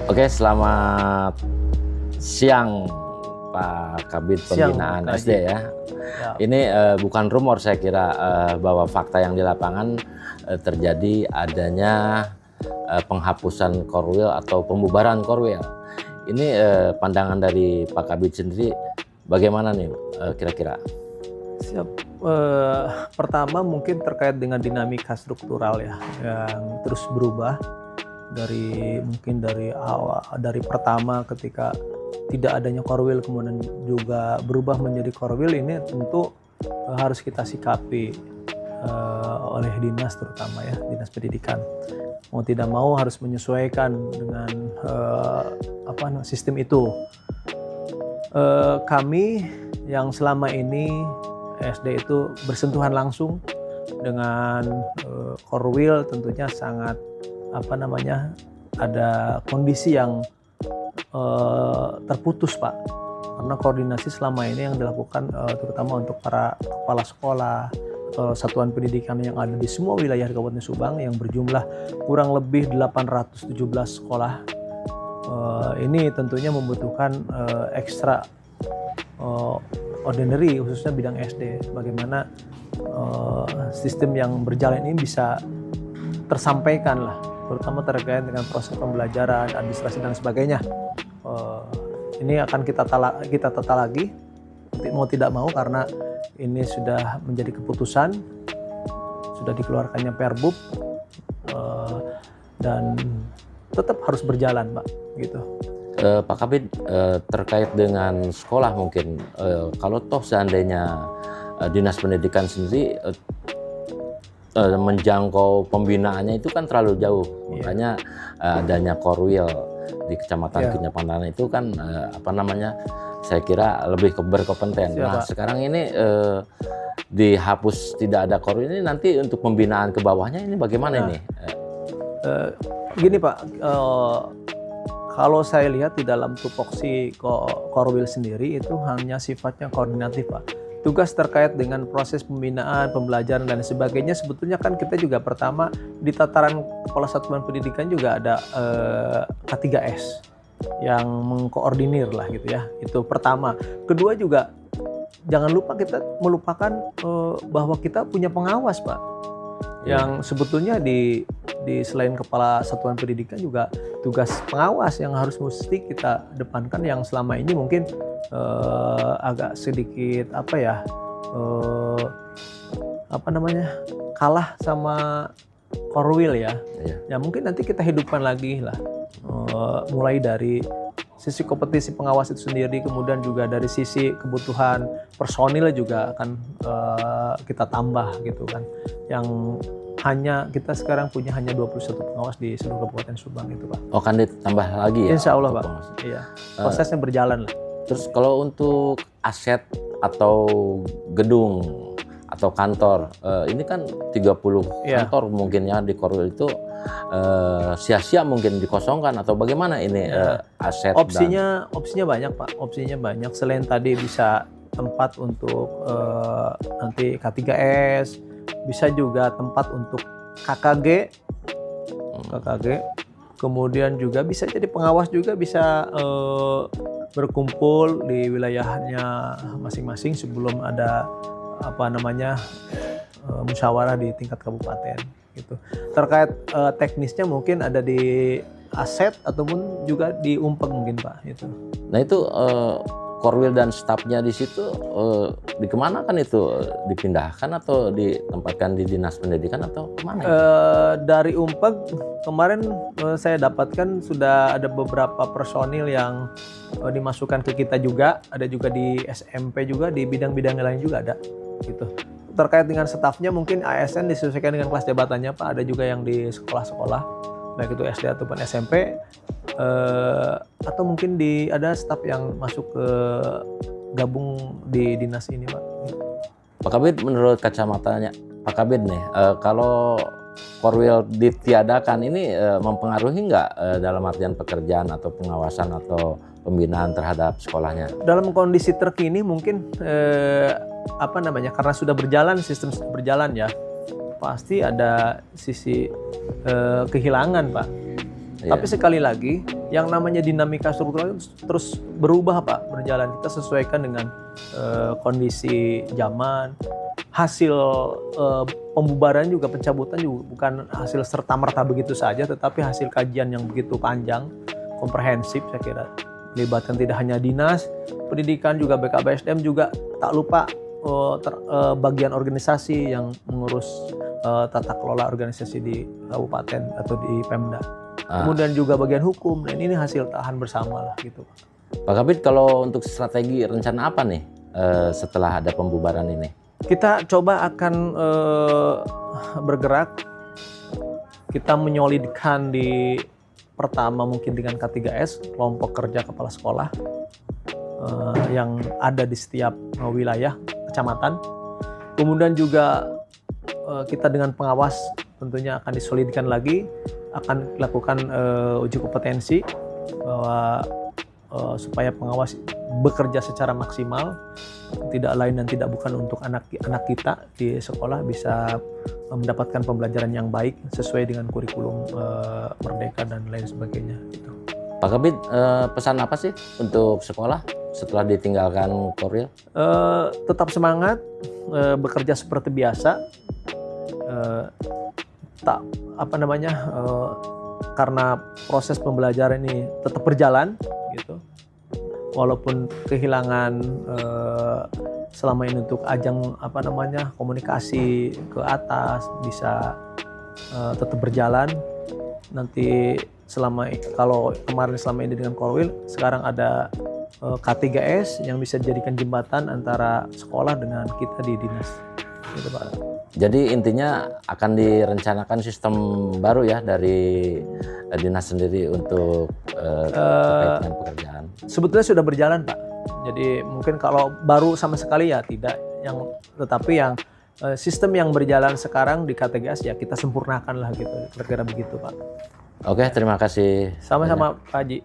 Oke, selamat siang Pak Kabid Pembinaan SD ya. Ya. Ini bukan rumor, saya kira bahwa fakta yang di lapangan terjadi adanya penghapusan Korwil atau pembubaran Korwil. Ini pandangan dari Pak Kabid sendiri bagaimana nih kira-kira? Siap. Pertama mungkin terkait dengan dinamika struktural ya yang terus berubah dari pertama ketika tidak adanya Korwil kemudian juga berubah menjadi Korwil. Ini tentu harus kita sikapi oleh dinas, terutama ya dinas pendidikan. Mau tidak mau harus menyesuaikan dengan sistem itu. Kami yang selama ini SD itu bersentuhan langsung dengan Korwil tentunya sangat ada kondisi yang terputus Pak, karena koordinasi selama ini yang dilakukan terutama untuk para kepala sekolah atau satuan pendidikan yang ada di semua wilayah di Kabupaten Subang yang berjumlah kurang lebih 817 sekolah. Ini tentunya membutuhkan ekstra ordinary khususnya bidang SD, bagaimana sistem yang berjalan ini bisa tersampaikan lah, terutama terkait dengan proses pembelajaran, administrasi dan sebagainya. Ini akan kita tata lagi mau tidak mau, karena ini sudah menjadi keputusan, sudah dikeluarkannya Perbub, dan tetap harus berjalan Pak gitu. Pak Kabid, terkait dengan sekolah mungkin, kalau toh seandainya dinas pendidikan sendiri menjangkau pembinaannya itu kan terlalu jauh, makanya adanya Korwil di Kecamatan Kinyapandan itu kan saya kira lebih berkompeten. Nah sekarang ini dihapus, tidak ada Korwil, ini nanti untuk pembinaan ke bawahnya ini bagaimana ini? Gini Pak, kalau saya lihat di dalam tupoksi Korwil sendiri itu hanya sifatnya koordinatif Pak. Tugas terkait dengan proses pembinaan, pembelajaran dan sebagainya sebetulnya kan kita juga pertama di tataran kepala satuan pendidikan juga ada K3S yang mengkoordinir lah gitu ya. Itu pertama. Kedua juga jangan lupa kita melupakan bahwa kita punya pengawas Pak. Yang sebetulnya di selain kepala satuan pendidikan juga tugas pengawas yang mesti kita depankan, yang selama ini mungkin agak sedikit kalah sama Korwil ya. Ya mungkin nanti kita hidupkan lagi lah, mulai dari sisi kompetisi pengawas itu sendiri, kemudian juga dari sisi kebutuhan personil juga akan kita tambah gitu kan, yang kita sekarang punya hanya 21 pengawas di seluruh Kabupaten Subang itu Pak. Oh, kan ditambah lagi ya? Insya Allah Pak. Iya. Prosesnya berjalan lah. Terus kalau untuk aset atau gedung atau kantor, ini kan 30 kantor mungkin ya di Korwil itu sia-sia mungkin dikosongkan atau bagaimana ini aset? Opsinya banyak Pak. Opsinya banyak. Selain tadi bisa tempat untuk nanti K3S, bisa juga tempat untuk KKG, kemudian juga bisa jadi pengawas juga bisa berkumpul di wilayahnya masing-masing sebelum ada musyawarah di tingkat kabupaten gitu. Terkait teknisnya mungkin ada di aset ataupun juga di Umpeng mungkin Pak itu. Nah itu Korwil dan stafnya di situ dikemanakan itu? Dipindahkan atau ditempatkan di dinas pendidikan atau kemana? Dari Umpeg kemarin saya dapatkan sudah ada beberapa personil yang dimasukkan ke kita juga, ada juga di SMP juga, di bidang-bidang lain juga ada gitu. Terkait dengan stafnya mungkin ASN disesuaikan dengan kelas jabatannya Pak, ada juga yang di sekolah-sekolah baik itu SD ataupun SMP, atau mungkin ada staf yang masuk ke gabung di dinas ini Pak. Pak Kabid, menurut kacamatanya Pak Kabid nih, kalau Korwil ditiadakan ini mempengaruhi nggak dalam artian pekerjaan atau pengawasan atau pembinaan terhadap sekolahnya? Dalam kondisi terkini mungkin karena sudah berjalan, sistem sudah berjalan ya, pasti ada sisi kehilangan Pak. Tapi sekali lagi yang namanya dinamika struktural terus berubah Pak, berjalan. Kita sesuaikan dengan kondisi zaman. Hasil pembubaran juga, pencabutan juga bukan hasil serta-merta begitu saja, tetapi hasil kajian yang begitu panjang, komprehensif saya kira. Melibatkan tidak hanya dinas pendidikan, juga BKBSDM, juga tak lupa bagian organisasi yang mengurus tata kelola organisasi di kabupaten atau di Pemda. Kemudian juga bagian hukum, dan ini hasil tahan bersama lah gitu. Pak Kabid, kalau untuk strategi rencana apa nih setelah ada pembubaran ini? Kita coba akan bergerak, kita menyolidkan di pertama mungkin dengan K3S, kelompok kerja kepala sekolah yang ada di setiap wilayah kecamatan. Kemudian juga kita dengan pengawas tentunya akan disolidkan lagi, akan lakukan uji kompetensi bahwa supaya pengawas bekerja secara maksimal, tidak lain dan tidak bukan untuk anak kita di sekolah bisa mendapatkan pembelajaran yang baik sesuai dengan kurikulum Merdeka dan lain sebagainya. Gitu. Pak Kabid, pesan apa sih untuk sekolah setelah ditinggalkan Korwil? Tetap semangat, bekerja seperti biasa. Karena proses pembelajaran ini tetap berjalan gitu, walaupun kehilangan selama ini untuk ajang komunikasi ke atas bisa tetap berjalan. Nanti kalau kemarin selama ini dengan Korwil, sekarang ada K3S yang bisa dijadikan jembatan antara sekolah dengan kita di dinas gitu Pak. Jadi intinya akan direncanakan sistem baru ya dari dinas sendiri untuk terkait dengan pekerjaan. Sebetulnya sudah berjalan Pak. Jadi mungkin kalau baru sama sekali ya tidak. Tetapi yang sistem yang berjalan sekarang di K3S ya kita sempurnakan lah gitu. Kira-kira begitu Pak. Oke, terima kasih. Sama-sama Pak Haji.